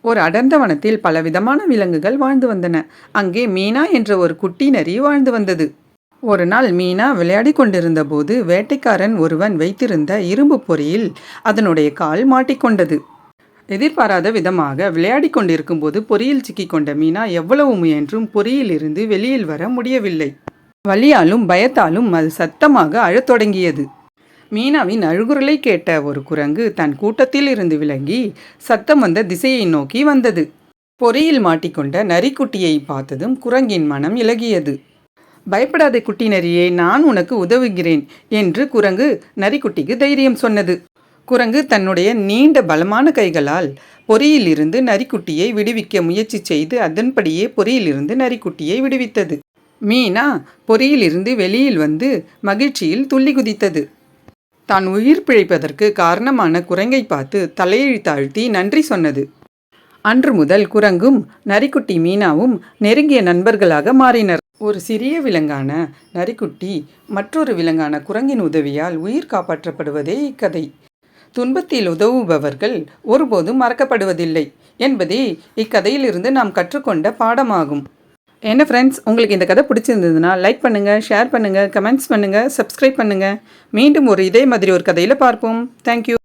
ஒரு அடர்ந்த வனத்தில் பலவிதமான விலங்குகள் வாழ்ந்து வந்தன. அங்கே மீனா என்ற ஒரு குட்டி நரி வாழ்ந்து வந்தது. ஒரு நாள் மீனா விளையாடி கொண்டிருந்த போது வேட்டைக்காரன் ஒருவன் வைத்திருந்த இரும்பு பொறியில் அதனுடைய கால் மாட்டிக்கொண்டது. எதிர்பாராத விதமாக விளையாடி கொண்டிருக்கும் போது பொறியில் சிக்கிக்கொண்ட மீனா எவ்வளவு முயன்றும் பொறியிலிருந்து வெளியில் வர முடியவில்லை. வலியாலும் பயத்தாலும் அது சத்தமாக அழத் தொடங்கியது. மீனாவின் அழுகுரலை கேட்ட ஒரு குரங்கு தன் கூட்டத்தில் இருந்து விலகி சத்தம் வந்த திசையை நோக்கி வந்தது. பொறியில் மாட்டிக்கொண்ட நரிக்குட்டியை பார்த்ததும் குரங்கின் மனம் இலகியது. பயப்படாதே குட்டி நரியே, நான் உனக்கு உதவுகிறேன் என்று குரங்கு நரிக்குட்டிக்கு தைரியம் சொன்னது. குரங்கு தன்னுடைய நீண்ட பலமான கைகளால் பொறியிலிருந்து நரிக்குட்டியை விடுவிக்க முயற்சி செய்து அதன்படியே பொறியிலிருந்து நரிக்குட்டியை விடுவித்தது. மீனா பொறியிலிருந்து வெளியில் வந்து மகிழ்ச்சியில் துள்ளி குதித்தது. தான் உயிர் பிழைப்பதற்கு காரணமான குரங்கை பார்த்து தலையை தாழ்த்தி நன்றி சொன்னது. அன்று முதல் குரங்கும் நரிக்குட்டி மீனாவும் நெருங்கிய நண்பர்களாக மாறினர். ஒரு சிறிய விலங்கான நரிக்குட்டி மற்றொரு விலங்கான குரங்கின் உதவியால் உயிர் காப்பாற்றப்படுவதே இக்கதை. துன்பத்தில் உதவுபவர்கள் ஒருபோதும் மறக்கப்படுவதில்லை என்பதே இக்கதையிலிருந்து நாம் கற்றுக்கொண்ட பாடமாகும். என்ன ஃப்ரெண்ட்ஸ், உங்களுக்கு இந்த கதை பிடிச்சிருந்ததுன்னா லைக் பண்ணுங்கள், ஷேர் பண்ணுங்கள், கமெண்ட்ஸ் பண்ணுங்கள், சப்ஸ்கிரைப் பண்ணுங்கள். மீண்டும் இதே மாதிரி ஒரு கதையில் பார்ப்போம். தேங்க்யூ.